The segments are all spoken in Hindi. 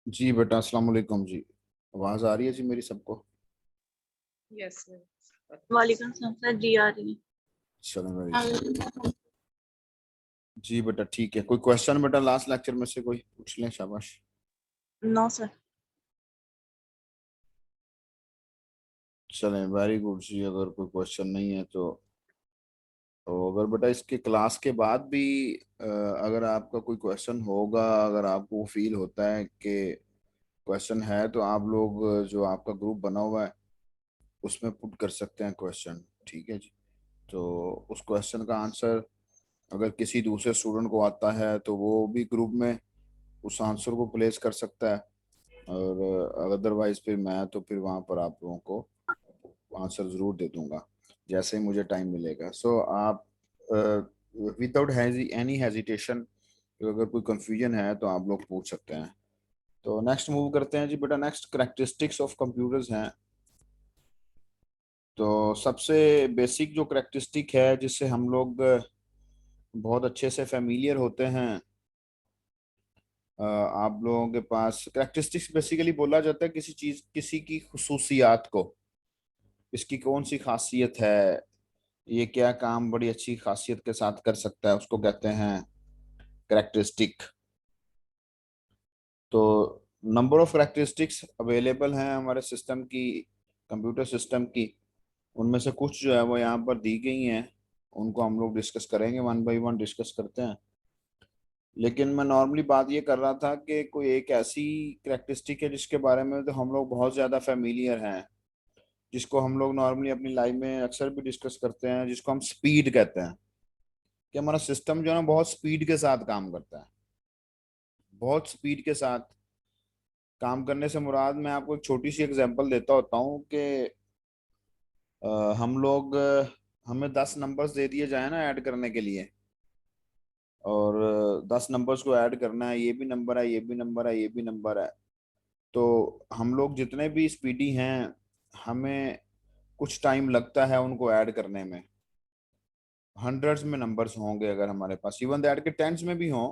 जी बेटा, अस्सलाम वालेकुम जी। आवाज़ आ रही है जी मेरी सबको? यस। वालेकुम सलाम सर जी, आ रही चलो वेरी गुड। है। जी बेटा ठीक है। कोई क्वेश्चन बेटा लास्ट लेक्चर में से कोई पूछ लें, शाबाश। No sir. चलें, वेरी गुड जी। अगर कोई क्वेश्चन नहीं है तो अगर बेटा इसके क्लास के बाद भी अगर आपका कोई क्वेश्चन होगा, अगर आपको फील होता है कि क्वेश्चन है, तो आप लोग जो आपका ग्रुप बना हुआ है उसमें पुट कर सकते हैं क्वेश्चन। ठीक है जी। तो उस क्वेश्चन का आंसर अगर किसी दूसरे स्टूडेंट को आता है तो वो भी ग्रुप में उस आंसर को प्लेस कर सकता है, और अदरवाइज फिर मैं तो फिर वहाँ पर आप लोगों को आंसर ज़रूर दे दूंगा जैसे ही मुझे टाइम मिलेगा। सो आप विदाउट एनी हेजिटेशन, अगर कोई कंफ्यूजन है तो आप लोग पूछ सकते हैं। तो नेक्स्ट मूव करते हैं जी बेटा। नेक्स्ट करेक्टरिस्टिक्स ऑफ कंप्यूटर्स हैं। तो सबसे बेसिक जो करेक्टरिस्टिक है जिससे हम लोग बहुत अच्छे से फेमिलियर होते हैं, आप लोगों के पास करेक्टरिस्टिक्स बेसिकली बोला जाता है किसी चीज, किसी की खुसूसियात को, इसकी कौन सी खासियत है, ये क्या काम बड़ी अच्छी खासियत के साथ कर सकता है, उसको कहते हैं करेक्टरिस्टिक। तो नंबर ऑफ करेक्टरिस्टिक्स अवेलेबल हैं हमारे सिस्टम की, कंप्यूटर सिस्टम की। उनमें से कुछ जो है वो यहाँ पर दी गई हैं, उनको हम लोग डिस्कस करेंगे, वन बाय वन डिस्कस करते हैं। लेकिन मैं नॉर्मली बात ये कर रहा था कि कोई एक ऐसी करेक्टरिस्टिक है जिसके बारे में तो हम लोग बहुत ज़्यादा फेमिलियर हैं, जिसको हम लोग नॉर्मली अपनी लाइफ में अक्सर भी डिस्कस करते हैं, जिसको हम स्पीड कहते हैं। कि हमारा सिस्टम जो है ना बहुत स्पीड के साथ काम करता है। बहुत स्पीड के साथ काम करने से मुराद, मैं आपको एक छोटी सी एग्जांपल देता होता हूँ कि हम लोग हमें 10 नंबर्स दे दिए जाए ना ऐड करने के लिए, और 10 नंबर्स को ऐड करना है, ये भी नंबर है, ये भी नंबर है, ये भी नंबर है। तो हम लोग जितने भी स्पीडी हैं, हमें कुछ टाइम लगता है उनको ऐड करने में। हंड्रेड्स में नंबर्स होंगे अगर हमारे पास, इवन दैट के टेंस में भी हों।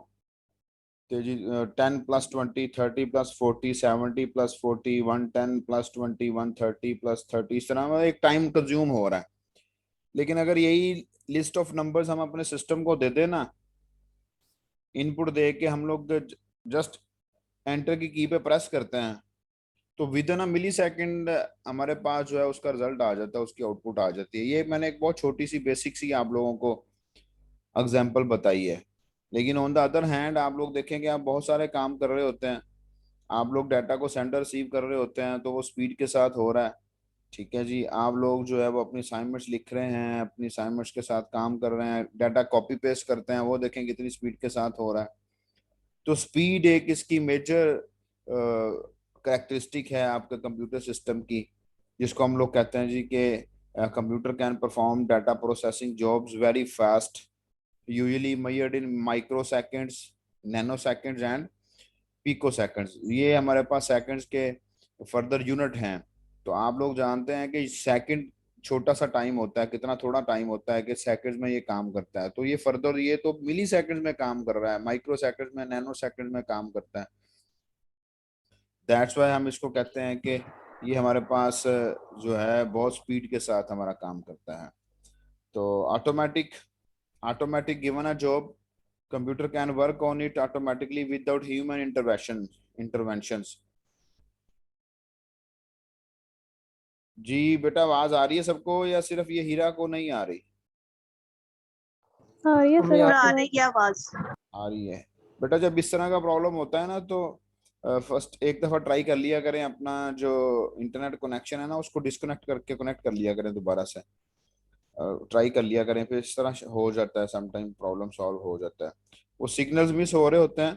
तो जी 10+20, 30+40, 70+40, 110+20, 130+30, इस तरह में एक टाइम कंज्यूम हो रहा है। लेकिन अगर यही लिस्ट ऑफ नंबर्स हम अपने सिस्टम को दे देना, इनपुट दे के हम लोग जस्ट एंटर की पे प्रेस करते हैं, तो with in a milli second हमारे पास जो है उसका रिजल्ट आ जाता है, उसकी आउटपुट आ जाती है। ये मैंने एक बहुत छोटी सी बेसिक सी आप लोगों को एग्जांपल बताई है। लेकिन ऑन द अदर हैंड आप लोग देखेंगे, आप बहुत सारे काम कर रहे होते हैं, आप लोग डाटा को सेंडर रिसीव कर रहे होते हैं तो वो स्पीड के साथ हो रहा है। ठीक है जी। आप लोग जो है वो अपनी असाइनमेंट्स लिख रहे हैं, अपनी असाइनमेंट्स के साथ काम कर रहे हैं, डाटा कॉपी पेस्ट करते हैं, वो देखें कितनी स्पीड के साथ हो रहा है। तो स्पीड एक इसकी मेजर करेक्टरिस्टिक है आपके कंप्यूटर सिस्टम की, जिसको हम लोग कहते हैं जी कि computer can perform data processing jobs very fast, usually measured in microseconds, nanoseconds and picoseconds. ये हमारे पास सेकेंड्स के फर्दर यूनिट हैं। तो आप लोग जानते हैं कि सेकंड छोटा सा टाइम होता है, कितना थोड़ा टाइम होता है कि सेकंड्स में ये काम करता है। तो ये फर्दर ये तो मिली सेकंड्स में काम कर रहा है, माइक्रो सेकंड्स में, नैनो सेकंड में काम करता है। दैट्स वाई हम इसको कहते हैं कि ये हमारे पास जो है बहुत स्पीड के साथ हमारा काम करता है। तो automatic, automatic given a job, computer can work on it automatically without human interventions. जी बेटा, आवाज आ रही है सबको या सिर्फ ये हीरा को नहीं आ रही? हाँ ये सर आ आपकी रही है आवाज। आ रही है। बेटा जब इस तरह का प्रॉब्लम होता है ना, तो फर्स्ट एक दफा ट्राई कर लिया करें, अपना जो इंटरनेट कनेक्शन है ना उसको डिस्कनेक्ट करके कनेक्ट कर लिया करें दोबारा से, ट्राई कर लिया करें, फिर इस तरह हो जाता है, समटाइम प्रॉब्लम सॉल्व हो जाता है। वो सिग्नल्स मिस हो रहे होते हैं,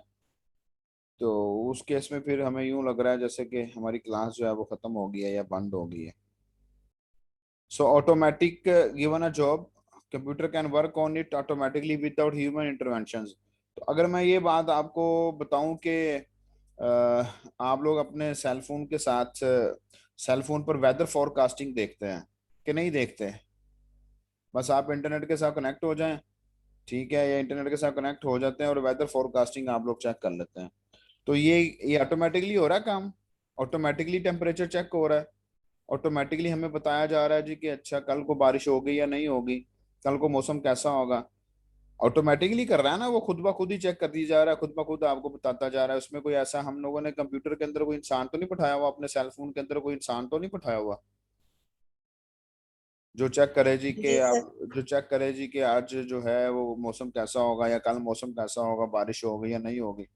तो उस केस में फिर हमें यूं लग रहा है जैसे कि हमारी क्लास जो है वो खत्म हो गई है या बंद हो गई है। सो automatic given a job, computer can work on it automatically without human interventions. तो अगर मैं ये बात आपको बताऊं कि आप लोग अपने सेल फोन के साथ सेल फोन पर वेदर फोरकास्टिंग देखते हैं कि नहीं देखते? बस आप इंटरनेट के साथ कनेक्ट हो जाएं, ठीक है, या इंटरनेट के साथ कनेक्ट हो जाते हैं और वेदर फोरकास्टिंग आप लोग चेक कर लेते हैं। तो ये ऑटोमेटिकली हो रहा है काम, ऑटोमेटिकली टेम्परेचर चेक हो रहा है, ऑटोमेटिकली हमें बताया जा रहा है जी कि अच्छा कल को बारिश होगी या नहीं होगी, कल को मौसम कैसा होगा। ऑटोमेटिकली कर रहा है ना वो, खुद ब खुद ही चेक कर दी जा रहा है, खुद ब खुद आपको बताता जा रहा है। उसमें कोई ऐसा हम लोगों ने कंप्यूटर के अंदर कोई इंसान तो नहीं बैठाया हुआ, अपने सेल फोन के अंदर कोई इंसान तो नहीं बैठाया हुआ जो चेक करे जी कि जी सर। आप, जो चेक करे जी कि आज जो है वो मौसम कैसा होगा या कल मौसम कैसा होगा, बारिश होगी या नहीं होगी।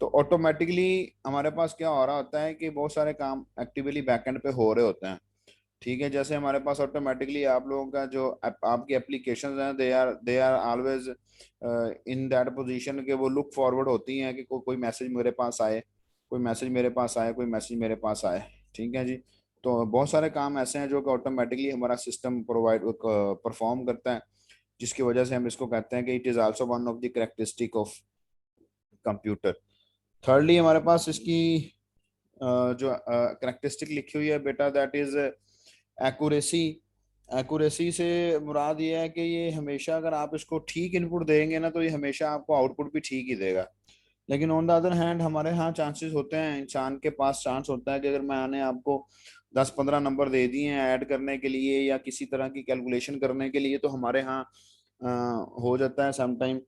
तो ऑटोमेटिकली हमारे पास क्या हो रहा होता है कि बहुत सारे काम एक्टिवली बैकएंड पे हो रहे होते हैं। ठीक है, जैसे हमारे पास ऑटोमेटिकली आप लोगों का जो आपकी एप्लीकेशन हैं, they are always in that position के वो लुक फॉरवर्ड होती हैं कि कोई मैसेज मेरे पास आए, कोई मैसेज मेरे पास आए, कोई मैसेज मेरे पास आए। ठीक है जी। तो बहुत सारे काम ऐसे हैं जो कि ऑटोमेटिकली हमारा सिस्टम प्रोवाइड परफॉर्म करता है, जिसकी वजह से हम इसको कहते हैं कि it is also one of the characteristic of computer. Thirdly हमारे पास इसकी जो करेक्टरिस्टिक लिखी हुई है बेटा, दैट इज एक्यूरेसी। एक्यूरेसी से मुराद ये है कि ये हमेशा अगर आप इसको ठीक इनपुट देंगे ना, तो ये हमेशा आपको आउटपुट भी ठीक ही देगा। लेकिन ऑन द अदर हैंड हमारे यहाँ चांसेस होते हैं, इंसान के पास चांस होता है कि अगर मैंने आपको 10-15 नंबर दे दिए हैं ऐड करने के लिए या किसी तरह की कैलकुलेशन करने के लिए, तो हमारे यहाँ अ, हो जाता है समटाइम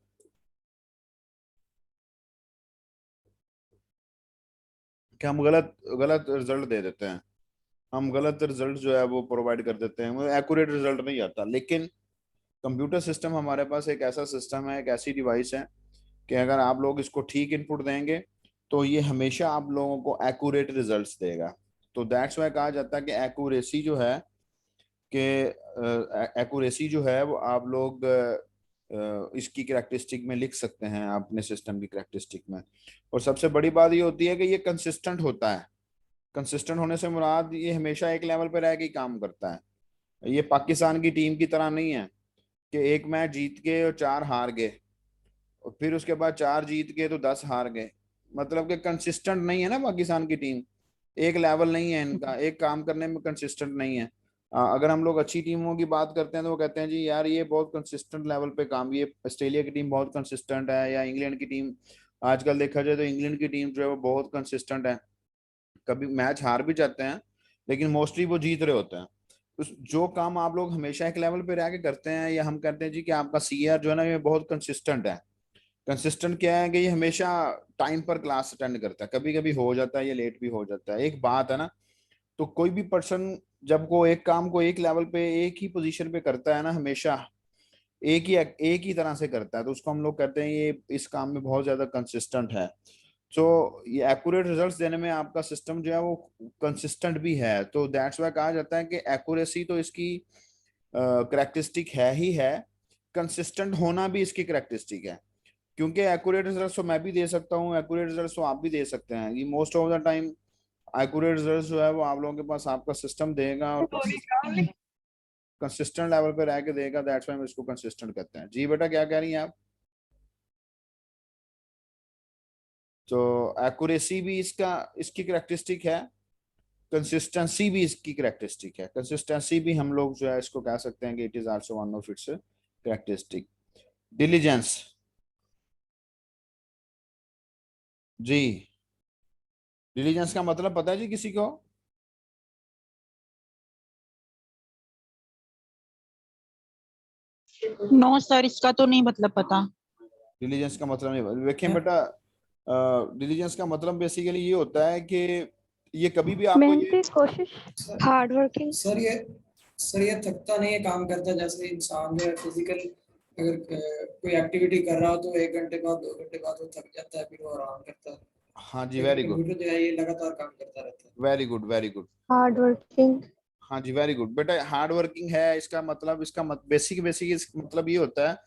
कि हम गलत गलत रिजल्ट दे देते हैं, हम गलत रिजल्ट जो है वो प्रोवाइड कर देते हैं, वो एक्यूरेट रिजल्ट नहीं आता। लेकिन कंप्यूटर सिस्टम हमारे पास एक ऐसा सिस्टम है, एक ऐसी डिवाइस है कि अगर आप लोग इसको ठीक इनपुट देंगे तो ये हमेशा आप लोगों को एक्यूरेट रिजल्ट्स देगा। तो दैट्स वाई कहा जाता है कि एक्यूरेसी जो है, कि एक्यूरेसी जो है वो आप लोग इसकी करेक्टरिस्टिक में लिख सकते हैं, अपने सिस्टम की करेक्टरिस्टिक में। और सबसे बड़ी बात ये होती है कि ये कंसिस्टेंट होता है। कंसिस्टेंट होने से मुराद ये हमेशा एक लेवल पे रह के ही काम करता है। ये पाकिस्तान की टीम की तरह नहीं है कि एक मैच जीत गए और 4 हार गए, और फिर उसके बाद 4 जीत गए तो 10 हार गए। मतलब कि कंसिस्टेंट नहीं है ना पाकिस्तान की टीम, एक लेवल नहीं है इनका, एक काम करने में कंसिस्टेंट नहीं है। अगर हम लोग अच्छी टीमों की बात करते हैं तो वो कहते हैं जी यार ये बहुत कंसिस्टेंट लेवल पे काम, ये ऑस्ट्रेलिया की टीम बहुत कंसिस्टेंट है, या इंग्लैंड की टीम, आजकल देखा जाए तो इंग्लैंड की टीम जो है वो बहुत कंसिस्टेंट है। कभी मैच हार भी जाते हैं लेकिन मोस्टली वो जीत रहे होते हैं। उस जो काम आप लोग हमेशा एक लेवल पे रह के करते हैं, या हम कहते हैं जी कि आपका सीआर जो है ना ये बहुत कंसिस्टेंट है। कंसिस्टेंट क्या है कि ये हमेशा टाइम पर क्लास अटेंड करता है, कभी कभी हो जाता है ये लेट भी हो जाता है, एक बात है ना। तो कोई भी पर्सन जब को एक काम को एक लेवल पे एक ही पोजीशन पे करता है ना, हमेशा एक ही तरह से करता है, तो उसको हम लोग कहते हैं ये इस काम में बहुत ज्यादा कंसिस्टेंट है। सो ये एक्यूरेट रिजल्ट्स देने में आपका सिस्टम जो है वो कंसिस्टेंट भी है। तो दैट्स वाई कहा जाता है कि एक्यूरेसी तो इसकी करेक्टरिस्टिक है ही है, कंसिस्टेंट होना भी इसकी करेक्टरिस्टिक है। क्योंकि एक्यूरेट रिजल्ट्स तो मैं भी दे सकता हूँ, एक्यूरेट रिजल्ट्स तो आप भी दे सकते हैं, ये most of the time accurate results जो है वो आप लोगों के पास आपका सिस्टम देगा और कंसिस्टेंट लेवल पे रह के देगा। दैट्स वाई हम इसको कंसिस्टेंट कहते हैं। जी बेटा क्या कह रही हैं आप? तो एक्यूरेसी भी इसका इसकी करेक्टरिस्टिक है। कंसिस्टेंसी भी इसकी करेक्टरिस्टिक है। कंसिस्टेंसी भी हम लोग जो है इसको कह सकते हैं कि it is also one of its characteristic. Diligence जी, डिलीजेंस का मतलब पता है जी किसी को? नो सर, इसका तो नहीं मतलब पता। डिलीजेंस का मतलब नहीं, देखें बेटा, डिलीजेंस का मतलब बेसिकली ये होता है कि ये कभी भी आपको ये मेहनती कोशिश, हार्ड वर्किंग। सर ये थकता नहीं है, काम करता है। जैसे इंसान जो है फिजिकल अगर कोई एक्टिविटी कर रहा हो तो 1 घंटे बाद 2 घंटे बाद वो थक जाता है, फिर वो आराम करता है। हाँ जी, लेकिन वेरी गुड, कंप्यूटर जो है ये लगातार काम करता रहता है। Very good, very good. Hard working. हाँ जी, वेरी गुड बेटा, हार्ड वर्किंग है इसका मतलब, इसका बेसिक बेसिक मतलब ये होता है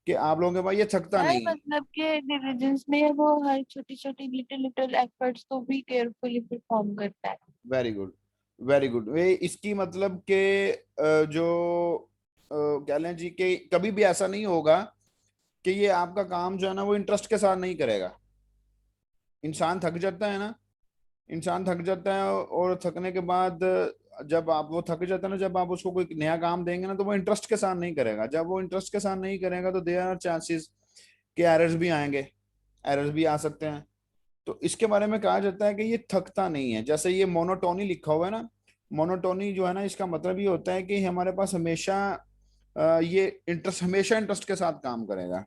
कि आप लोगों के पास ये थकता सर नहीं है। मतलब के डिलीजेंस में वो हर छोटी छोटी लिटिल लिटिल एफर्ट्स को भी केयरफुली परफॉर्म करता है। Very good, very good. वे इसकी मतलब के जो कह लें जी कि कभी भी ऐसा नहीं होगा कि ये आपका काम जो है ना वो इंटरेस्ट के साथ नहीं करेगा। इंसान थक जाता है ना, इंसान थक जाता है, और थकने के बाद जब आप वो थक जाता है ना, जब आप उसको कोई नया काम देंगे ना तो वो इंटरेस्ट के साथ नहीं करेगा। जब वो इंटरेस्ट के साथ नहीं करेगा तो देयर आर चांसेस कि एरर्स भी आएंगे, एरर्स भी आ सकते हैं। तो इसके बारे में कहा जाता है कि ये थकता नहीं है। जैसे ये मोनोटोनी लिखा हुआ है ना, मोनोटोनी जो है ना इसका मतलब ये होता है कि हमारे पास हमेशा ये इंटरेस्ट, हमेशा इंटरेस्ट के साथ काम करेगा।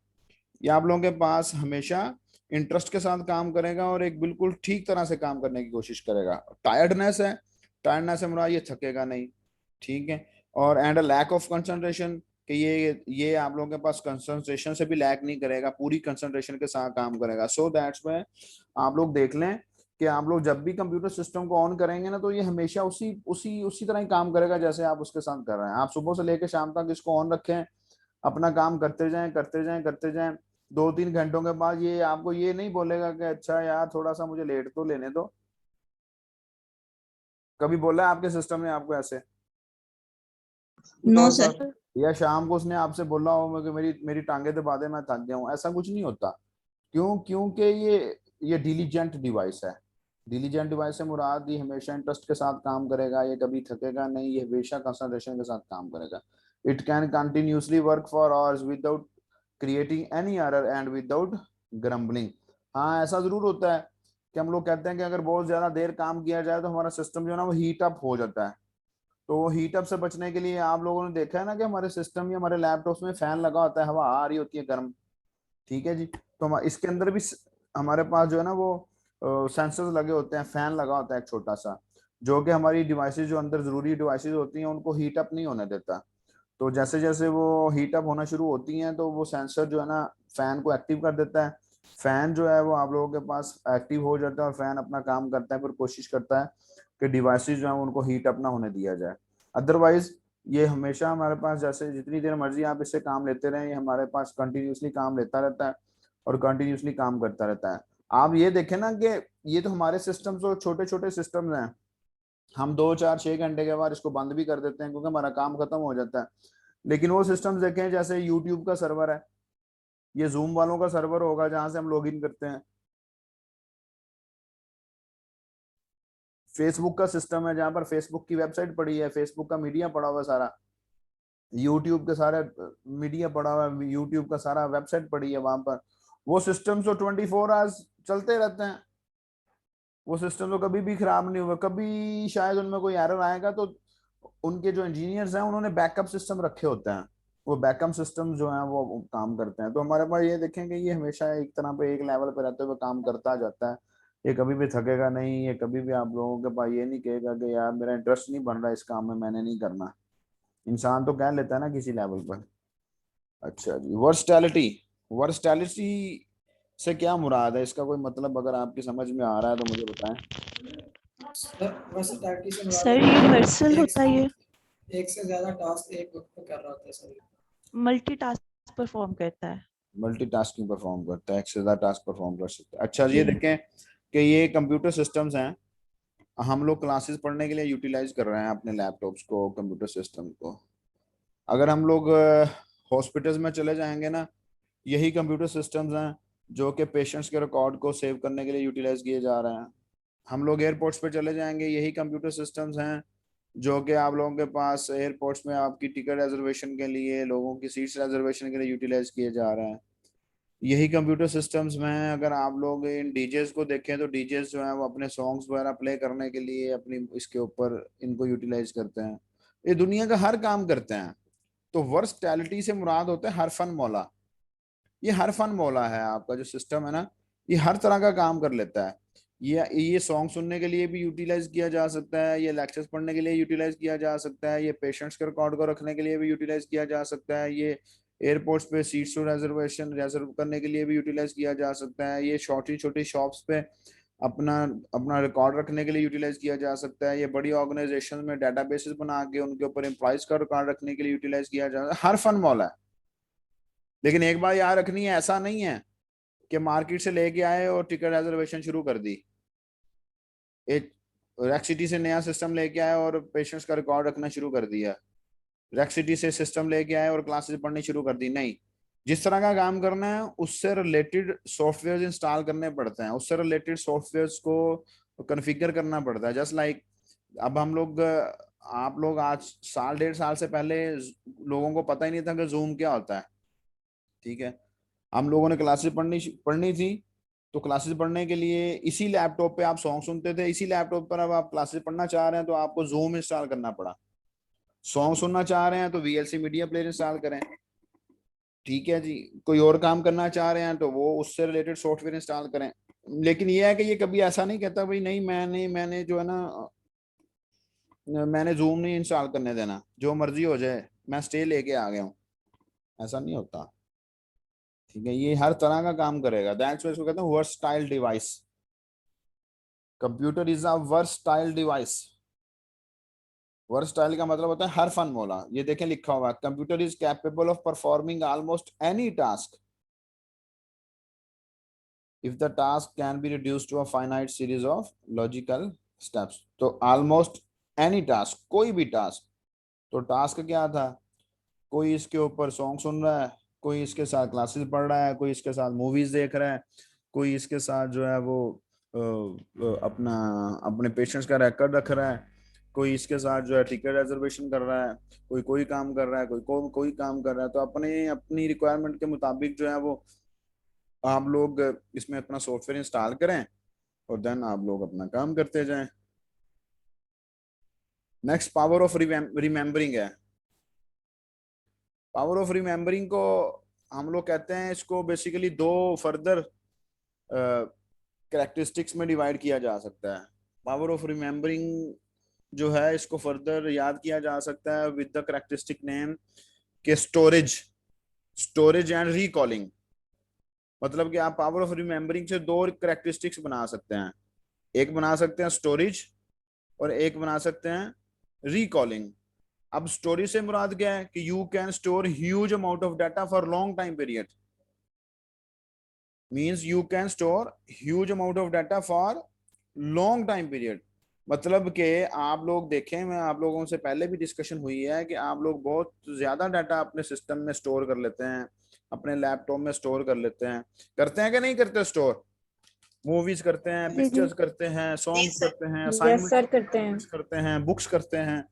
ये आप लोगों के पास हमेशा इंटरेस्ट के साथ काम करेगा और एक बिल्कुल ठीक तरह से काम करने की कोशिश करेगा। टायर्डनेस है, टायर्डनेस है मुरा, ये थकेगा नहीं, ठीक है। और एंड लैक ऑफ कंसंट्रेशन, कि ये आप लोगों के पास कंसंट्रेशन से भी लैक नहीं करेगा, पूरी कंसंट्रेशन के साथ काम करेगा। सो दैट्स में आप लोग देख लें कि आप लोग जब भी कंप्यूटर सिस्टम को ऑन करेंगे ना तो ये हमेशा उसी उसी उसी तरह ही काम करेगा जैसे आप उसके साथ कर रहे हैं। आप सुबह से लेकर शाम तक इसको ऑन रखें, अपना काम करते जाएं करते जाएं करते जाएं, 2-3 घंटों के बाद ये आपको ये नहीं बोलेगा कि अच्छा यार थोड़ा सा मुझे लेट तो लेने दो। कभी बोला है आपके सिस्टम ने आपको ऐसे? नो तो सर। सर, या शाम को उसने आपसे बोला हो कि मेरी मेरी टांगे दबा दे, मैं थक गया हूँ? ऐसा कुछ नहीं होता। क्यों? क्योंकि ये डिलीजेंट डिवाइस है। डिलीजेंट डिवाइस से मुराद ये हमेशा इंटरेस्ट के साथ काम करेगा, ये कभी थकेगा नहीं, ये हमेशा कंसंट्रेशन के साथ काम करेगा। It can continuously work for hours without creating any error and without grumbling. हाँ, ऐसा जरूर होता है कि हम लोग कहते हैं कि अगर बहुत ज्यादा देर काम किया जाए तो हमारा सिस्टम जो है ना वो हीट अप हो जाता है। तो वो हीट अप से बचने के लिए आप लोगों ने देखा है ना कि हमारे सिस्टम या हमारे लैपटॉप्स में फैन लगा होता है, हवा आ रही होती है गर्म, ठीक है जी। तो इसके अंदर भी हमारे पास जो है ना वो सेंसर्स लगे होते हैं, फैन लगा होता है एक छोटा सा, जो कि हमारी डिवाइसेस जो अंदर जरूरी डिवाइसेस होती हैं उनको हीट अप नहीं होने देता। तो जैसे जैसे वो हीट अप होना शुरू होती हैं तो वो सेंसर जो है ना फैन को एक्टिव कर देता है। फैन जो है वो आप लोगों के पास एक्टिव हो जाता है और फैन अपना काम करता है, फिर कोशिश करता है कि डिवाइसेस जो है उनको हीट अप ना होने दिया जाए। अदरवाइज ये हमेशा हमारे पास, जैसे जितनी देर मर्जी आप इससे काम लेते रहें, ये हमारे पास कंटिन्यूसली काम लेता रहता है और कंटिन्यूसली काम करता रहता है। आप ये देखें ना कि ये तो हमारे सिस्टम तो छोटे छोटे सिस्टम्स हैं, हम 2-4-6 घंटे के बाद इसको बंद भी कर देते हैं क्योंकि हमारा काम खत्म हो जाता है। लेकिन वो सिस्टम्स देखें जैसे यूट्यूब का सर्वर है, ये जूम वालों का सर्वर होगा जहां से हम लॉग इन करते हैं। फेसबुक का सिस्टम है जहां पर फेसबुक की वेबसाइट पड़ी है, फेसबुक का मीडिया पड़ा हुआ सारा, यूट्यूब के सारे मीडिया पड़ा हुआ है, यूट्यूब का सारा वेबसाइट पड़ी है वहां पर। वो सिस्टम तो 24 आवर्स चलते रहते हैं, वो सिस्टम तो कभी भी खराब नहीं हुआ। कभी शायद उनमें कोई एरर आएगा तो उनके जो इंजीनियर्स हैं उन्होंने बैकअप सिस्टम रखे होते हैं, वो बैकअप सिस्टम जो है वो काम करते हैं। तो हमारे पास ये देखें कि ये हमेशा एक तरह पे एक लेवल पे रहते हुए काम करता जाता है। ये कभी भी थकेगा नहीं, ये कभी भी आप लोगों के पास ये नहीं कहेगा कि यार मेरा इंटरेस्ट नहीं बन रहा इस काम में, मैंने नहीं करना। इंसान तो कह लेता है ना किसी लेवल पर। अच्छा जी, वर्सटैलिटी। वर्सटैलिटी से क्या मुराद है, इसका कोई मतलब अगर आपकी समझ में आ रहा है तो मुझे बताएं। सर वर्सेटैलिटी से मुराद सर है यूनिवर्सल एक होता है ये, एक से ज्यादा टास्क एक वक्त पे कर रहा होता है सर। मल्टीटास्क परफॉर्म करता है। मल्टीटास्किंग परफॉर्म करता है, एक से ज्यादा टास्क परफॉर्म कर सकता है। अच्छा, ये जी। देखें कि ये कंप्यूटर सिस्टम्स हैं, हम लोग क्लासेस पढ़ने के लिए यूटिलाइज कर रहे हैं अपने लैपटॉप्स को, कंप्यूटर सिस्टम को। अगर हम लोग हॉस्पिटल्स में चले जाएंगे ना, यही कंप्यूटर सिस्टम्स हैं जो कि पेशेंट्स के रिकॉर्ड को सेव करने के लिए यूटिलाइज किए जा रहे हैं। हम लोग एयरपोर्ट्स पे चले जाएंगे, यही कंप्यूटर सिस्टम्स हैं जो कि आप लोगों के पास एयरपोर्ट्स में आपकी टिकट रिजर्वेशन के लिए, लोगों की सीट्स रिजर्वेशन के लिए यूटिलाइज किए जा रहे हैं। यही कंप्यूटर सिस्टम्स में अगर आप लोग इन डीजेस को देखें तो डीजेस जो है वो अपने सॉन्ग्स वगैरह प्ले करने के लिए अपनी इसके ऊपर इनको यूटिलाइज करते हैं। ये दुनिया का हर काम करते हैं। तो वर्सटैलिटी से मुराद होता है हर फन मौला। ये हर फन मौला है, आपका जो सिस्टम है ना, ये हर तरह का काम कर लेता है। ये सॉन्ग सुनने के लिए भी यूटिलाइज किया जा सकता है, ये लेक्चर्स पढ़ने के लिए यूटिलाइज किया जा सकता है, ये पेशेंट्स के रिकॉर्ड को रखने के लिए भी यूटिलाइज किया जा सकता है, ये एयरपोर्ट्स पे सीट्स रिजर्वेशन रिजर्व करने के लिए भी यूटिलाइज किया जा सकता है, ये छोटी छोटी शॉप्स पे अपना अपना रिकॉर्ड रखने के लिए यूटिलाइज किया जा सकता है, ये बड़ी ऑर्गेनाइजेशन में डेटाबेसेस बना के उनके ऊपर एम्प्लॉइज का रिकॉर्ड रखने के लिए यूटिलाइज किया जा सकता है। हर फन मौला है। लेकिन एक बार याद रखनी है, ऐसा नहीं है कि मार्केट से लेके आए और टिकट रिजर्वेशन शुरू कर दी, एक रेक्सिटी से नया सिस्टम लेके आए और पेशेंट्स का रिकॉर्ड रखना शुरू कर दिया, रेक्सिटी से सिस्टम लेके आए और क्लासेस पढ़नी शुरू कर दी। नहीं, जिस तरह का काम करना है उससे रिलेटेड सॉफ्टवेयर इंस्टॉल करने पड़ते हैं, उससे रिलेटेड सॉफ्टवेयर को कॉन्फ़िगर करना पड़ता है। जस्ट लाइक अब हम लोग, आप लोग आज साल 1.5 साल से पहले लोगों को पता ही नहीं था कि जूम क्या होता है। ठीक है, हम लोगों ने क्लासेस पढ़नी थी, तो क्लासेस पढ़ने के लिए इसी लैपटॉप पे आप सॉन्ग सुनते थे, इसी लैपटॉप पर अब आप क्लासेस पढ़ना चाह रहे हैं तो आपको जूम इंस्टॉल करना पड़ा। सॉन्ग सुनना चाह रहे हैं तो वीएलसी मीडिया प्लेयर इंस्टॉल करें। ठीक है जी, कोई और काम करना चाह रहे हैं तो वो उससे रिलेटेड सॉफ्टवेयर इंस्टॉल करें। लेकिन ये है कि ये कभी ऐसा नहीं कहता भाई नहीं, मैंने जो है ना, मैंने जूम नहीं इंस्टॉल करने देना, जो मर्जी हो जाए मैं स्टे लेके आ गया हूँ। ऐसा नहीं होता। ठीक है, ये हर तरह का काम करेगा। दैट्स व्हाई इसको कहते हैं versatile device. Computer is a versatile device. Versatile का मतलब होता है हर फन मौला। ये देखें लिखा हुआ है, computer is capable of performing almost any task if the task can be reduced to a finite series of logical steps। तो almost any task, कोई भी टास्क। तो टास्क क्या था, कोई इसके ऊपर सॉन्ग सुन रहा है, कोई इसके साथ क्लासेस पढ़ रहा है, कोई इसके साथ मूवीज देख रहा है, कोई इसके साथ जो है वो अपना अपने पेशेंट्स का रिकॉर्ड रख रहा है, कोई इसके साथ जो है टिकट रिजर्वेशन कर रहा है, कोई काम कर रहा है, कोई काम कर रहा है। तो अपने अपनी रिक्वायरमेंट के मुताबिक जो है वो आप लोग इसमें अपना सॉफ्टवेयर इंस्टॉल करें और देन आप लोग अपना काम करते जाएं। नेक्स्ट पावर ऑफ रिमेम्बरिंग है। पावर ऑफ रिमेम्बरिंग को हम लोग कहते हैं, इसको बेसिकली दो फर्दर कैरेक्टरिस्टिक्स में डिवाइड किया जा सकता है। पावर ऑफ रिमेम्बरिंग जो है इसको फर्दर याद किया जा सकता है विद द कैरेक्टरिस्टिक नेम के स्टोरेज एंड रिकॉलिंग। मतलब कि आप पावर ऑफ रिमेम्बरिंग से दो कैरेक्टरिस्टिक्स बना सकते हैं, एक बना सकते हैं स्टोरेज और एक बना सकते हैं रिकॉलिंग। अब स्टोरेज से मुराद क्या है कि you can store huge amount of data for long time period. Means you can store huge amount of data for long time period. मतलब कि आप लोग देखें, मैं आप लोगों से पहले भी डिस्कशन हुई है कि आप लोग बहुत ज्यादा डाटा अपने सिस्टम में स्टोर कर लेते हैं, अपने लैपटॉप में स्टोर कर लेते हैं। करते हैं कि नहीं करते स्टोर? मूवीज करते हैं, जी जी। पिक्चर्स करते हैं, जी सॉन्ग्स सर। करते हैं, यस असाइनमेंट सर, करते हैं। करते हैं, बुक्स करते हैं।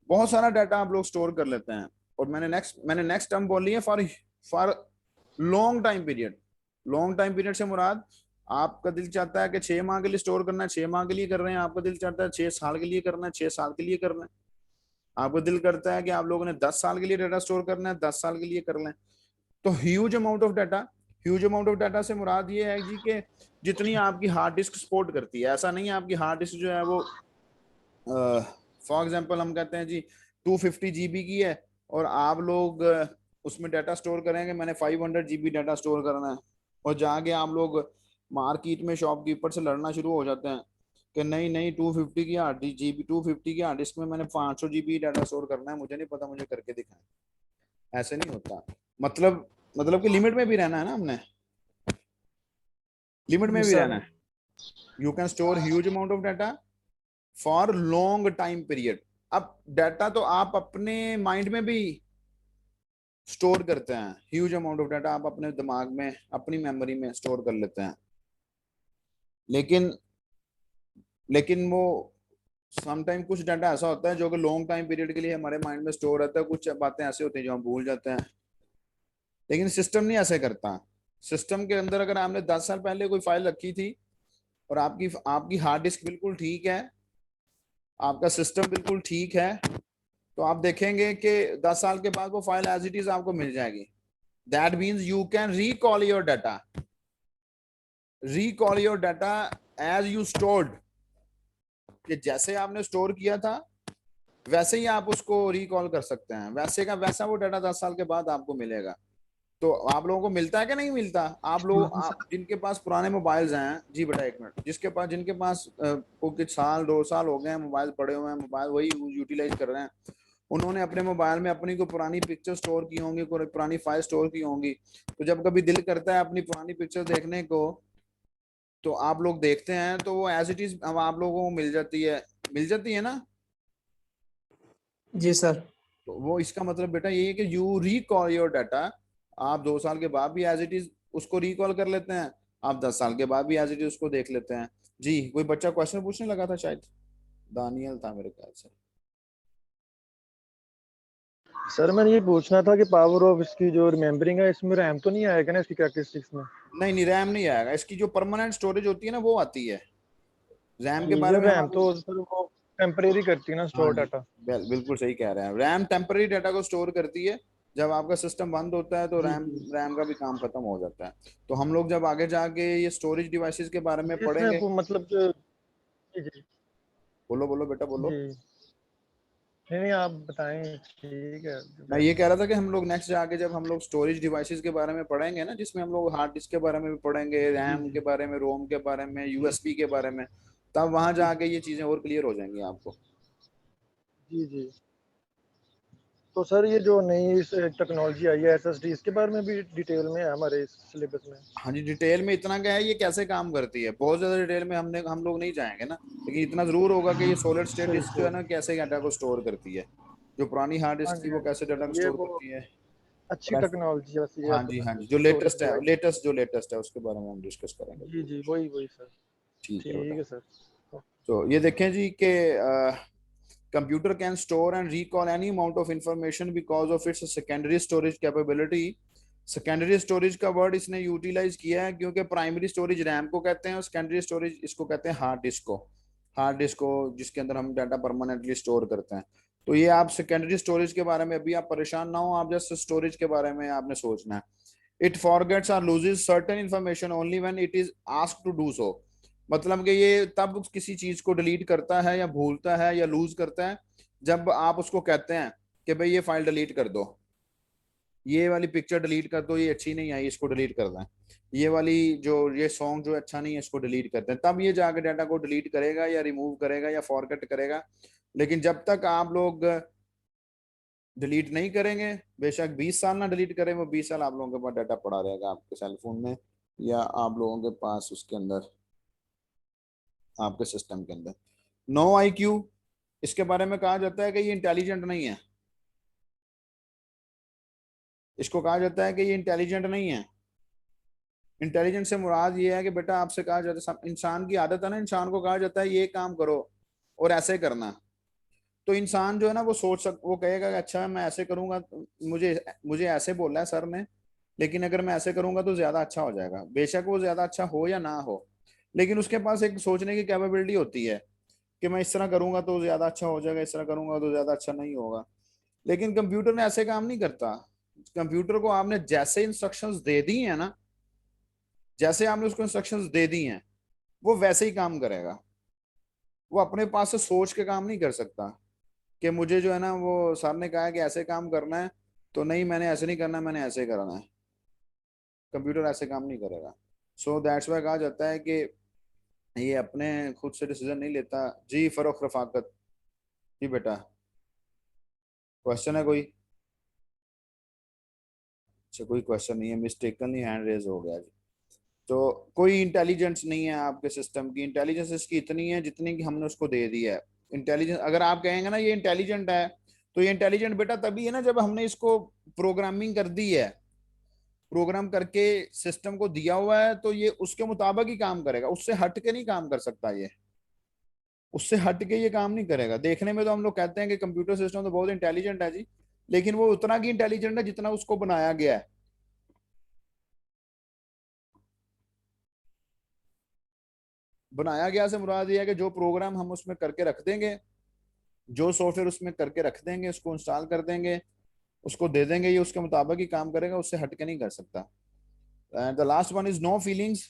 बहुत सारा डाटा आप लोग स्टोर कर लेते हैं। और मैंने नेक्स्ट टर्म बोली है, for long time period. Long time period से मुराद, आपका दिल चाहता है कि 6 माह के लिए स्टोर करना है, 6 माह के लिए कर रहे हैं। आपका दिल चाहता है 6 साल के लिए करना है, 6 साल के लिए करना है। आपको दिल करता है कि आप लोगों ने 10 साल के लिए डाटा स्टोर करना है, 10 साल के लिए कर लें। तो huge amount of data, huge amount of data से मुराद ये है जी कि जितनी आपकी हार्ड डिस्क सपोर्ट करती है। ऐसा नहीं है आपकी हार्ड डिस्क जो है वो फॉर एग्जांपल हम कहते हैं जी 250 GB की है और आप लोग उसमें डाटा स्टोर करेंगे, मैंने 500 GB डाटा स्टोर करना है, और जाके आप लोग मार्केट में शॉपकीपर से लड़ना शुरू हो जाते हैं कि नहीं नहीं 250 की हार्ड जीबी 250 की हार्ड डिस्क में मैंने 500 GB डाटा स्टोर करना है, मुझे नहीं पता, मुझे करके दिखाएं। ऐसे नहीं होता। मतलब कि लिमिट में भी रहना है ना, हमने लिमिट में यस भी सर। रहना है। You can store huge amount of data for long time period. अब डाटा तो आप अपने माइंड में भी स्टोर करते हैं, ह्यूज अमाउंट ऑफ डाटा आप अपने दिमाग में, अपनी मेमोरी में स्टोर कर लेते हैं। लेकिन लेकिन वो समटाइम कुछ डाटा ऐसा होता है जो कि लॉन्ग टाइम पीरियड के लिए हमारे माइंड में स्टोर रहता है, कुछ बातें ऐसी होती हैं जो हम भूल जाते हैं। लेकिन सिस्टम नहीं ऐसे करता। सिस्टम के अंदर अगर आपने 10 साल पहले कोई फाइल रखी थी और आपकी आपकी हार्ड डिस्क बिल्कुल ठीक है, आपका सिस्टम बिल्कुल ठीक है, तो आप देखेंगे कि 10 साल के बाद वो फाइल एज इट इज आपको मिल जाएगी। That means you can recall your data, recall your data as you stored, कि जैसे आपने स्टोर किया था वैसे ही आप उसको रिकॉल कर सकते हैं, वैसे का वैसा वो डाटा 10 साल के बाद आपको मिलेगा। तो आप लोगों को मिलता है कि नहीं मिलता? आप लोग, आप जिनके पास पुराने मोबाइल्स हैं, जी बेटा एक मिनट, जिनके पास को कुछ साल 2 साल हो गए हैं मोबाइल पड़े हुए हैं, मोबाइल वही यूटिलाइज कर रहे हैं, उन्होंने अपने मोबाइल में अपनी कोई पुरानी पिक्चर स्टोर की होंगी, कोई पुरानी फाइल स्टोर की होंगी। तो जब कभी दिल करता है अपनी पुरानी पिक्चर देखने को, तो आप लोग देखते हैं तो वो एज इट इज अब आप लोगों को मिल जाती है ना। जी सर। तो वो इसका मतलब बेटा ये है कि यू रिकॉल योर डाटा। आप 2 साल के बाद भी एज इट इज उसको रिकॉल कर लेते हैं, आप 10 साल के बाद भी एज इट इज उसको देख लेते हैं। जी कोई बच्चा क्वेश्चन पूछने लगा था, शायद दानियल था मेरे ख्याल से। सर मैंने ये पूछना था कि पावर ऑफ इसकी जो रिमेम्बरिंग है इसमें रैम तो नहीं आएगा ना इसकी कैरेक्टरिस्टिक्स में? नहीं नहीं, रैम नहीं आएगा, इसकी जो परमानेंट स्टोरेज होती है ना वो आती है। रैम के बारे ये में हम रैम आपको, तो सर वो टेम्परेरी करती है ना हाँ स्टोर जी, डाटा। बिल्कुल सही कह रहे हैं, रैम टेम्पररी डाटा को स्टोर करती है। जब आपका सिस्टम बंद होता है तो जी रैम जी। रैम का भी काम खत्म हो जाता है। तो हम लोग जब आगे जाके ये स्टोरेज डिवाइसेस के बारे में ये इसमें पढ़ेंगे। वो मतलब जो जी जी बोलो बोलो बेटा बोलो। जी। नहीं नहीं आप बताएं, ठीक है जो मैं कह ये रहे कह हैं। रहा था कि हम लोग नेक्स्ट जाके जब हम लोग स्टोरेज डिवाइसेस के बारे में पढ़ेंगे ना, जिसमें हम लोग हार्ड डिस्क के बारे में भी पढ़ेंगे, जी रैम जी के बारे में, रोम के बारे में, यूएसबी के बारे में, तब वहां जाके ये चीजें और क्लियर हो जाएंगी आपको। जी जी। तो सर ये जो नई टेक्नोलॉजी आई है एसएसडी, इसके बारे में भी डिटेल में है हमारे इस सिलेबस में? हाँ जी, डिटेल में इतना क्या है, ये कैसे काम करती है, बहुत ज्यादा डिटेल में हम लोग नहीं जाएंगे ना, लेकिन इतना जरूर होगा कि ये सॉलिड स्टेट सही डिस्क जो है सही। ना कैसे डाटा को स्टोर करती है, जो पुरानी हार्ड हाँ डिस्क थी जी वो हाँ कैसे डाटा को जी, ये स्टोर वो करती है। अच्छी और टेक्नोलॉजी है वैसे ये हाँ आप जी बता हाँ रहे जी, हो जो स्टोरेज लेटेस्ट है, डिवाइस। लेटेस्ट है उसके बारे में हम डिस्कस करेंगे जी जरूर। जी वही वही सर। ठीक है ठीक बेटा। है सर। तो ये देखें जी कि computer can store and recall any amount of information because of its secondary storage capability। Secondary storage का वर्ड इसने यूटिलाइज किया है क्योंकि प्राइमरी स्टोरेज रैम को कहते हैं और सेकेंडरी स्टोरेज इसको कहते हैं हार्ड डिस्क को। हार्ड डिस्क को जिसके अंदर हम डाटा परमानेंटली स्टोर करते हैं। तो ये आप सेकेंडरी स्टोरेज के बारे में अभी आप परेशान ना हो, आप जस्ट स्टोरेज के बारे में आपने सोचना है। इट फॉरगेट्स और loses certain information only when it is asked to do so. मतलब कि ये तब किसी चीज को डिलीट करता है या भूलता है या लूज करता है जब आप उसको कहते हैं कि भाई ये फाइल डिलीट कर दो, ये वाली पिक्चर डिलीट कर दो, ये अच्छी नहीं आई इसको डिलीट कर दें, ये वाली जो ये सॉन्ग जो अच्छा नहीं है इसको डिलीट कर दें, तब ये जाके डाटा को डिलीट करेगा या रिमूव करेगा या फॉरगेट करेगा। लेकिन जब तक आप लोग डिलीट नहीं करेंगे, बेशक 20 साल ना डिलीट करें, वो 20 साल आप लोगों के पास डाटा पड़ा रहेगा आपके सेल फोन में या आप लोगों के पास उसके अंदर, आपके सिस्टम के अंदर। नो आईक्यू, इसके बारे में कहा जाता है कि ये इंटेलिजेंट नहीं है। इसको कहा जाता है कि ये इंटेलिजेंट नहीं है। इंटेलिजेंट से मुराद ये है कि बेटा आपसे कहा जाता है, इंसान की आदत है ना, इंसान को कहा जाता है ये काम करो और ऐसे करना। तो इंसान जो है ना वो कहेगा कि अच्छा मैं ऐसे करूंगा, मुझे मुझे ऐसे बोला है सर ने, लेकिन अगर मैं ऐसे करूंगा तो ज्यादा अच्छा हो जाएगा, बेशक वो ज्यादा अच्छा हो या ना हो, लेकिन उसके पास एक सोचने की कैपेबिलिटी होती है कि मैं इस तरह करूंगा तो ज्यादा अच्छा हो जाएगा, इस तरह करूंगा तो ज्यादा अच्छा नहीं होगा। लेकिन कंप्यूटर ने ऐसे काम नहीं करता। कंप्यूटर को आपने जैसे इंस्ट्रक्शंस दे दी है ना, जैसे आपने उसको इंस्ट्रक्शंस दे दी हैं वो वैसे ही काम करेगा। वो अपने पास से सोच के काम नहीं कर सकता कि मुझे जो है ना वो सर ने कहा है कि ऐसे काम करना है, तो नहीं मैंने ऐसे नहीं करना, मैंने ऐसे करना है। कंप्यूटर ऐसे काम नहीं करेगा। सो दैट्स वाई कहा जाता है कि ये अपने खुद से डिसीजन नहीं लेता। जी फरोख रफाकत, जी बेटा क्वेश्चन है कोई? अच्छा कोई क्वेश्चन नहीं है, मिस्टेकनली हैंड रेज हो गया जी। तो कोई इंटेलिजेंस नहीं है आपके सिस्टम की, इंटेलिजेंस इसकी इतनी है जितनी कि हमने उसको दे दी है। इंटेलिजेंस अगर आप कहेंगे ना ये इंटेलिजेंट है, तो ये इंटेलिजेंट बेटा तभी है ना जब हमने इसको प्रोग्रामिंग कर दी है, प्रोग्राम करके सिस्टम को दिया हुआ है, तो ये उसके मुताबिक ही काम करेगा, उससे हट के नहीं काम कर सकता ये। उससे हट के ये काम नहीं करेगा। देखने में तो हम लोग कहते हैं कि कंप्यूटर सिस्टम तो बहुत इंटेलिजेंट है जी, लेकिन वो उतना की इंटेलिजेंट है जितना उसको बनाया गया है। बनाया गया से मुराद ये है कि जो प्रोग्राम हम उसमें करके रख देंगे, जो सॉफ्टवेयर उसमें करके रख देंगे, उसको इंस्टॉल कर देंगे, उसको दे देंगे, ये उसके मुताबिक ही काम करेगा, उससे हट के नहीं कर सकता। And the last one is no feelings.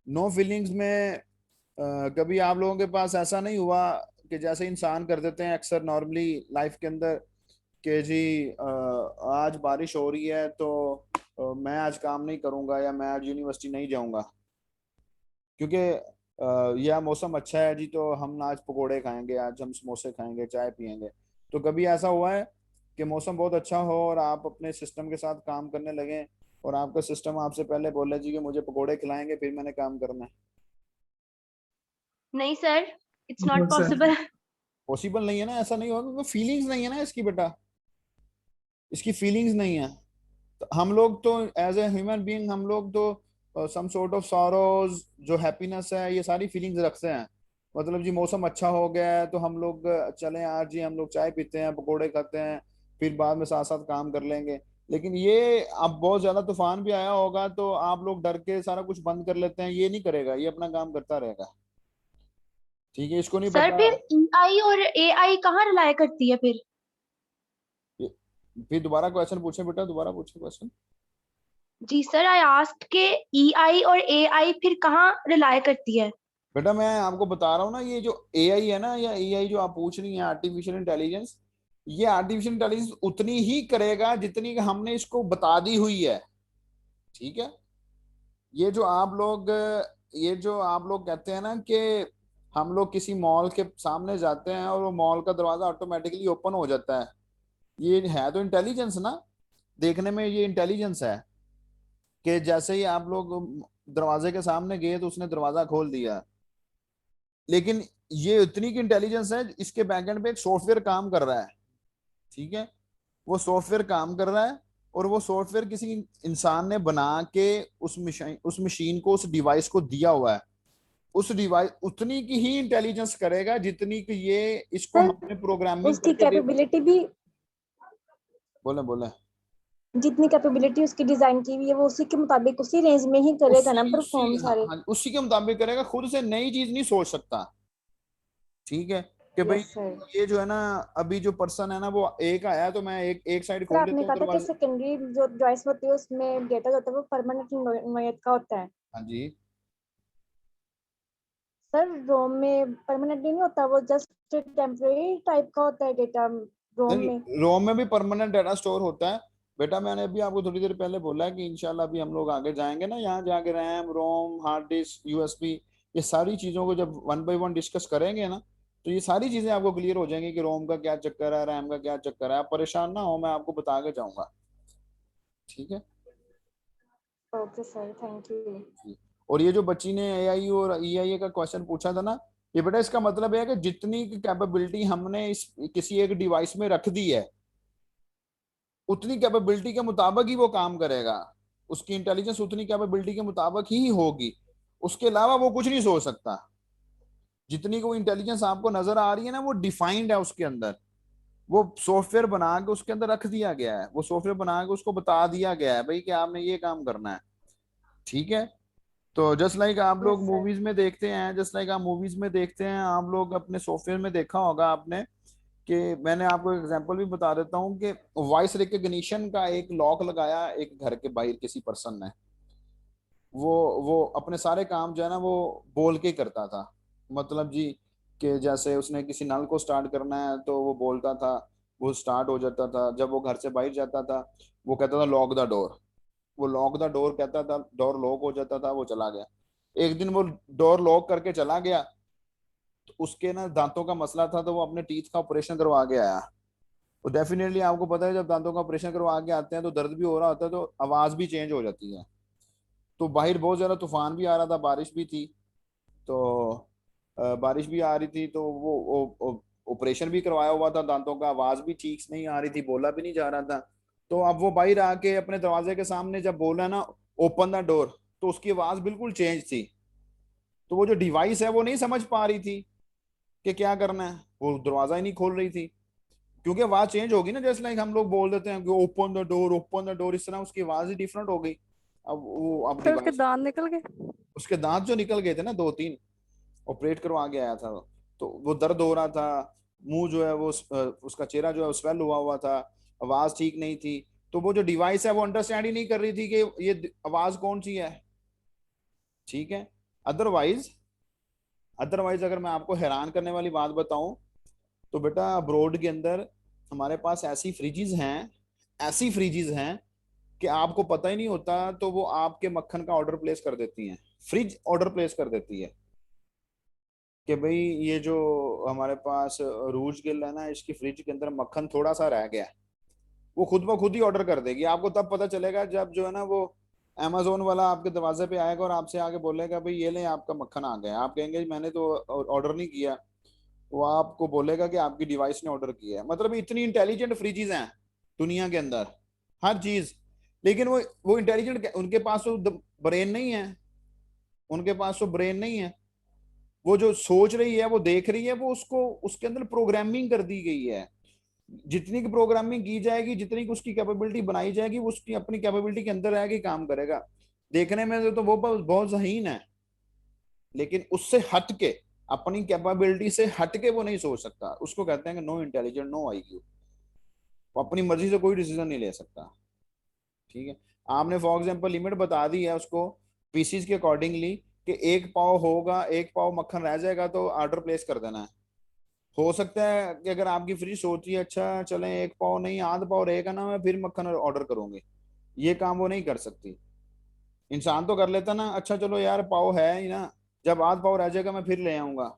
No feelings में कभी आप लोगों के पास ऐसा नहीं हुआ कि जैसे इंसान कर देते हैं अक्सर नॉर्मली लाइफ के अंदर कि जी आज बारिश हो रही है तो मैं आज काम नहीं करूंगा, या मैं आज यूनिवर्सिटी नहीं जाऊंगा क्योंकि यह मौसम अच्छा है जी, तो हम आज पकोड़े खाएंगे, आज हम समोसे खाएंगे, चाय पियेंगे। तो कभी ऐसा हुआ है कि मौसम बहुत अच्छा हो और आप अपने सिस्टम के साथ काम करने लगे और आपका सिस्टम आपसे पहले बोले जी कि मुझे पकोड़े खिलाएंगे फिर मैंने काम करना है? नहीं sir, it's not No, sir. Possible. Possible नहीं है ना, ऐसा नहीं होगा क्योंकि फीलिंग्स नहीं है ना इसकी बेटा, इसकी फीलिंग्स नहीं है। तो हम लोग तो एज ए ह्यूमन बीइंग हम लोग तो सम सॉर्ट ऑफ सॉरोज, जो हैप्पीनेस है, ये सारी फीलिंग्स रखते हैं। मतलब जी मौसम अच्छा हो गया है तो हम लोग चले आज जी हम लोग चाय पीते हैं, पकोड़े खाते हैं, फिर बाद में साथ साथ काम कर लेंगे। लेकिन ये अब बहुत ज्यादा तूफान भी आया होगा तो आप लोग डर के सारा कुछ बंद कर लेते हैं, ये नहीं करेगा, ये अपना काम करता रहेगा। ठीक है, इसको नहीं सर पता। फिर ईआई और एआई कहाँ रिलाय करती है फिर? फिर दोबारा क्वेश्चन पूछे बेटा, दोबारा पूछे क्वेश्चन। जी सर, आई आस्क्ड के ईआई और एआई फिर कहाँ रिलाय करती है? बेटा मैं आपको बता रहा हूँ ना, ये जो एआई है ना या एआई जो आप पूछ रही हैं आर्टिफिशियल इंटेलिजेंस, ये आर्टिफिशियल इंटेलिजेंस उतनी ही करेगा जितनी कि हमने इसको बता दी हुई है। ठीक है, ये जो आप लोग ये जो आप लोग कहते हैं ना कि हम लोग किसी मॉल के सामने जाते हैं और वो मॉल का दरवाजा ऑटोमेटिकली ओपन हो जाता है, ये है तो इंटेलिजेंस ना। देखने में ये इंटेलिजेंस है कि जैसे ही आप लोग दरवाजे के सामने गए तो उसने दरवाजा खोल दिया। लेकिन ये इतनी की इंटेलिजेंस है, इसके बैकएंड पे एक सॉफ्टवेयर काम कर रहा है। ठीक है, वो सॉफ्टवेयर काम कर रहा है और वो सॉफ्टवेयर किसी इंसान ने बना के उस मशीन को, उस डिवाइस को दिया हुआ है। उस डिवाइस उतनी की ही इंटेलिजेंस करेगा जितनी कि ये इसको सर हमने प्रोग्रामिंग उसकी करके दे दी। कैपेबिलिटी भी, बोले बोले जितनी कैपेबिलिटी उसकी डिजाइन की हुई है वो उसी के मुताबिक उसी रेंज में ही करेगा ना उसी परफॉर्म उसी सारे। हाँ, उसी के मुताबिक करेगा, खुद से नई चीज नहीं सोच सकता। ठीक है, कि भाई यस सर। ये जो है ना, अभी जो पर्सन है ना वो एक आया तो मैं एक साइड सर खोल आपने देता हूँ कहा था कि दरवाजे। सेकेंडरी जो चॉइस होती है उसमें डेटा जो होता है वो परमानेंट नोयत का होता है। हाँ जी। सर रोम में परमानेंट नहीं होता, वो जस्ट टेम्परेरी टाइप का होता है डेटा रोम में। रोम में भी परमानेंट डाटा स्टोर होता है बेटा। मैंने अभी आपको थोड़ी देर पहले बोला है कि इंशाल्लाह अभी हम लोग आगे जाएंगे ना, यहाँ जाके रैम, रोम, हार्ड डिस्क, यूएसबी, ये सारी चीजों को जब वन बाय वन डिस्कस करेंगे ना, तो ये सारी चीजें आपको क्लियर हो जाएंगी कि रोम का क्या चक्कर है, रैम का क्या चक्कर है। आप परेशान ना हो, मैं आपको बता के जाऊंगा। ठीक है ओके सर, थैंक यू। जी। और ये जो बच्ची ने एआई और ईआई का क्वेश्चन पूछा था ना, ये बेटा इसका मतलब है कि जितनी कैपेबिलिटी हमने इस किसी एक डिवाइस में रख दी है, उतनी कैपेबिलिटी के मुताबिक ही वो काम करेगा। उसकी इंटेलिजेंस उतनी कैपेबिलिटी के मुताबिक ही होगी, उसके अलावा वो कुछ नहीं सोच सकता। जितनी को इंटेलिजेंस आपको नजर आ रही है ना, वो डिफाइंड है उसके अंदर। वो सॉफ्टवेयर बना के उसके अंदर रख दिया गया है, वो सॉफ्टवेयर बना के उसको बता दिया गया है भाई कि आपने ये काम करना है। ठीक है, तो जस्ट लाइक आप लोग यस सर। मूवीज में देखते हैं, जस्ट लाइक आप मूवीज में देखते हैं, आप लोग अपने सॉफ्टवेयर में देखा होगा आपने कि मैंने आपको एग्जांपल भी बता देता हूँ कि वॉइस रिकग्निशन का एक लॉक लगाया एक घर के बाहर किसी पर्सन ने। वो वो अपने सारे काम जो है ना वो बोल के ही करता था। मतलब जी कि जैसे उसने किसी नल को स्टार्ट करना है तो वो बोलता था, वो स्टार्ट हो जाता था। जब वो घर से बाहर जाता था वो कहता था लॉक द डोर, वो लॉक द डोर कहता था, डोर लॉक हो जाता था, वो चला गया। एक दिन वो डोर लॉक करके चला गया तो उसके ना दांतों का मसला था, तो वो अपने टीथ का ऑपरेशन करवा के आया। तो डेफिनेटली आपको पता है जब दांतों का ऑपरेशन करवा के आते हैं तो दर्द भी हो रहा होता है, तो आवाज भी चेंज हो जाती है। तो बाहर बहुत ज्यादा तूफान भी आ रहा था, बारिश भी थी, तो बारिश भी आ रही थी, तो वो ऑपरेशन भी करवाया हुआ था दांतों का, आवाज भी ठीक से नहीं आ रही थी, बोला भी नहीं जा रहा था। तो अब वो बाहर आके अपने दरवाजे के सामने जब बोला ना ओपन द डोर, तो उसकी आवाज बिल्कुल चेंज थी। तो वो जो डिवाइस है वो नहीं समझ पा रही थी कि क्या करना है, वो दरवाजा ही नहीं खोल रही थी, क्योंकि आवाज चेंज होगी ना, जैसे लाइक हम लोग बोल देते हैं कि ओपन द डोर, इस तरह उसकी आवाज ही डिफरेंट हो गई। अब फिर उसके डिवाइस, दांत निकल गए। उसके दांत जो निकल गए थे ना 2-3, ऑपरेट करवा के आया था, तो वो दर्द हो रहा था, मुंह जो है वो उसका चेहरा जो है स्वेल हुआ हुआ था, आवाज ठीक नहीं थी। तो वो जो डिवाइस है वो अंडरस्टैंड ही नहीं कर रही थी कि ये आवाज कौन सी है। ठीक है। अदरवाइज अदरवाइज अगर मैं आपको हैरान करने वाली बात बताऊं, तो बेटा अब्रोड के अंदर हमारे पास ऐसी फ्रिजेज हैं कि आपको पता ही नहीं होता, तो वो आपके मक्खन का ऑर्डर प्लेस कर देती हैं, फ्रिज ऑर्डर प्लेस कर देती है कि भाई ये जो हमारे पास रूज गिल है ना, इसकी फ्रिज के अंदर मक्खन थोड़ा सा रह गया है। वो खुद ब खुद ही ऑर्डर कर देगी, आपको तब पता चलेगा जब जो है ना वो अमेजोन वाला आपके दरवाजे पे आएगा और आपसे आके बोलेगा भाई ये ले आपका मक्खन आ गया। आप कहेंगे मैंने तो ऑर्डर नहीं किया, वो आपको बोलेगा कि आपकी डिवाइस ने ऑर्डर किया है। मतलब इतनी इंटेलिजेंट फ्रिजेज हैं दुनिया के अंदर, हर चीज। लेकिन वो इंटेलिजेंट, उनके पास तो ब्रेन नहीं है, उनके पास तो ब्रेन नहीं है। वो जो सोच रही है, वो देख रही है, वो उसको उसके अंदर प्रोग्रामिंग कर दी गई है। जितनी की प्रोग्रामिंग की जाएगी, जितनी की उसकी कैपेबिलिटी बनाई जाएगी, वो उसकी अपनी कैपेबिलिटी के अंदर रहेगी, काम करेगा। देखने में तो वो बहुत ज़हीन है, लेकिन उससे हट के, अपनी कैपेबिलिटी से हट के वो नहीं सोच सकता। उसको कहते हैं कि नो इंटेलिजेंट, नो आईक्यू। वो अपनी मर्जी से कोई डिसीजन नहीं ले सकता। ठीक है। आपने फॉर एग्जाम्पल लिमिट बता दी है उसको पीसीज के अकॉर्डिंगली कि 1 पाव होगा, 1 पाव मक्खन रह जाएगा तो ऑर्डर प्लेस कर देना है। हो सकता है कि अगर आपकी फ्रिज सोची अच्छा चले 1 पाव नहीं, आध पाव रहेगा ना, मैं फिर मक्खन ऑर्डर करूंगी, ये काम वो नहीं कर सकती। इंसान तो कर लेता ना, अच्छा चलो यार पाव है ही ना, जब आध पाव रह जाएगा मैं फिर ले आऊंगा।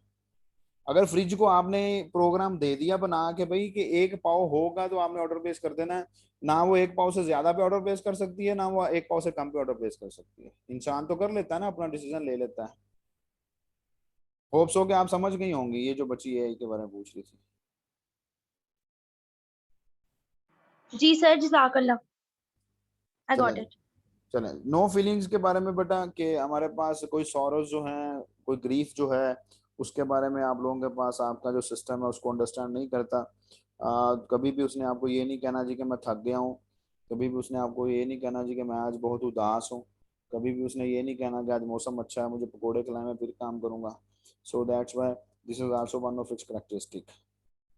अगर फ्रिज को आपने प्रोग्राम दे दिया बना के भाई कि 1 पाव होगा तो आपने ऑर्डर प्लेस कर देना है, ना वो 1 पाव से ज्यादा पे ऑर्डर प्लेस कर सकती है, ना वो 1 पाव से कम पे ऑर्डर प्लेस कर सकती है। इंसान तो कर लेता है ना, अपना डिसीजन ले लेता है। होप्स हो कि आप समझ गई होंगी ये जो बची है के बारे में पूछ रही थी। जी सर, जज़ाकल्लाह, आई गॉट चले इट। चले नो फीलिंग्स के बारे में बेटा, कि हमारे पास कोई सॉरोज जो है, कोई ग्रीफ जो है, उसके बारे में आप लोगों के पास आपका जो सिस्टम है उसको अंडरस्टैंड नहीं करता। कभी भी उसने आपको ये नहीं कहना जी कि मैं थक गया हूँ, कभी भी उसने आपको ये नहीं कहना जी कि मैं आज बहुत उदास हूँ, कभी भी उसने ये नहीं कहना कि आज मौसम अच्छा है मुझे पकोड़े खिलाए मैं फिर काम करूंगा। So that's why this is also one of its characteristic.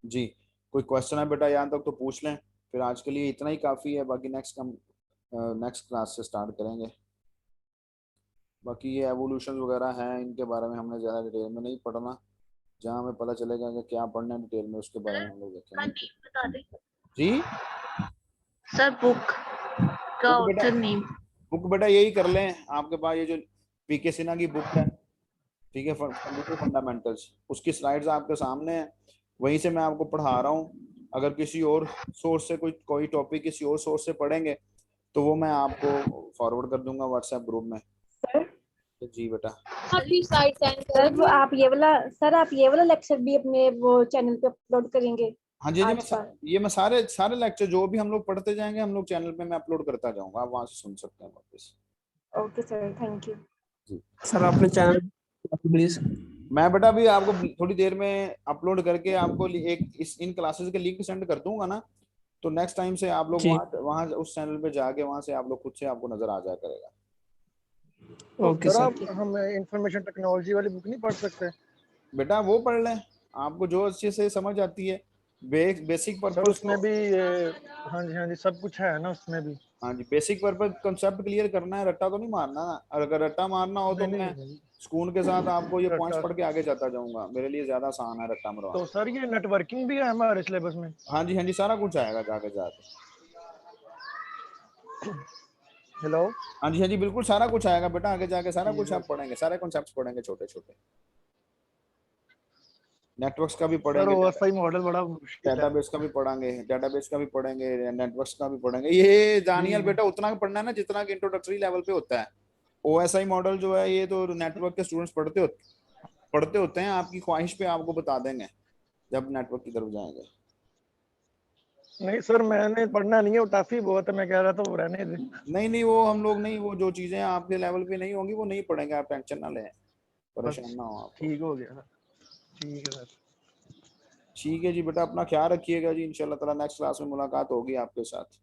जी, कोई क्वेश्चन है बेटा यहाँ तक तो पूछ लें, फिर आज के लिए इतना ही काफ़ी है, बाकी नेक्स्ट क्लास से स्टार्ट करेंगे। बाकी ये एवोल्यूशन वगैरह हैं, इनके बारे में हमने ज़्यादा डिटेल में नहीं पढ़ना, जहाँ हमें पता चलेगा कि क्या पढ़ना है डिटेल में उसके बारे में हम लोग देखेंगे। बता दें जी, सर, बुक का बुक बेटा, ऑथर नेम। बुक बेटा यही कर लें, आपके पास ये जो पीके सिन्हा की बुक है, ठीक है, कंप्यूटर फंडामेंटल्स, उसकी स्लाइड्स आपके सामने है, वहीं से मैं आपको पढ़ा रहा हूँ। अगर किसी और सोर्स से कोई कोई टॉपिक किसी और सोर्स से पढ़ेंगे तो वो मैं आपको फॉरवर्ड कर दूंगा व्हाट्सएप ग्रुप में। सर तो जी बेटा। सर वो आप ये वाला लेक्चर भी अपने वो चैनल पे अपलोड करेंगे हाँ जी जी, आज का? ये मैं सारे सारे लेक्चर जो भी हम लोग पढ़ते जाएंगे हम लोग चैनल पे मैं अपलोड करता जाऊंगा, आप वहां से सुन सकते हैं वापस। Okay sir, thank you. जी, सर आपने चैनल प्लीज। मैं बेटा अभी आपको थोड़ी देर में अपलोड करके आपको एक इन क्लासेस के लिंक सेंड कर दूंगा ना, तो नेक्स्ट टाइम से आप लोग जी वहाँ वहाँ उस चैनल पे जाके वहां से आप लोग खुद से आपको नजर आ जाया करेगा। तो ओके सर सर। आप हम इंफॉर्मेशन टेक्नोलॉजी वाली बुक नहीं पढ़ सकते? बेटा वो पढ़ लें, आपको जो अच्छे से समझ आती है, बेसिक सर पर्पस उसमें भी हाँ जी सब कुछ है ना उसमें भी? हाँ जी, बेसिक पर्पस कंसेप्ट क्लियर करना है, रट्टा तो नहीं मारना ना। और अगर रट्टा मारना हो तो नहीं मैं नहीं नहीं सुकून के साथ आपको ये पॉइंट्स रट्टा। पढ़ के आगे जाता जाऊंगा, मेरे लिए ज्यादा आसान है रट्टा मरवाना। तो सर ये नेटवर्किंग भी है हमारे सिलेबस में? हाँ जी सारा कुछ आएगा जाके जाके। हेलो। हाँ जी बिल्कुल सारा कुछ आएगा बेटा, आगे जाके सारा ठीक कुछ है आप पढ़ेंगे, सारे कॉन्सेप्ट्स पढ़ेंगे छोटे छोटे। नेटवर्क्स का भी सर। पढ़ेंगे, ओएसआई मॉडल बड़ा मुश्किल है। डेटाबेस का भी पढ़ेंगे, डेटाबेस का भी पढ़ेंगे, नेटवर्क्स का भी पढ़ेंगे। ये जी दानियल बेटा उतना पढ़ना है ना जितना कि इंट्रोडक्टरी लेवल पे होता है। ओएसआई मॉडल जो है ये तो नेटवर्क के स्टूडेंट्स पढ़ते होते हैं, आपकी ख्वाहिश पे आपको बता देंगे जब नेटवर्क की तरफ जाएंगे। नहीं सर मैंने पढ़ना नहीं है, वो टफ ही बहुत है, मैं कह रहा था वो रहने दे। नहीं वो हम लोग नहीं, वो जो चीजें आपके लेवल पे नहीं होंगी वो नहीं पढ़ेंगे, आप टेंशन ना लें, परेशान अच्छा ना हो आप। ठीक हो गया। ठीक है सर। ठीक है जी बेटा, अपना ख्याल रखिएगा जी, इंशाल्लाह ताला नेक्स्ट क्लास में मुलाकात होगी आपके साथ।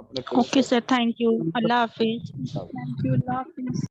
अपने okay sir, thank you, Allah Hafiz. Thank you, Allah Hafiz.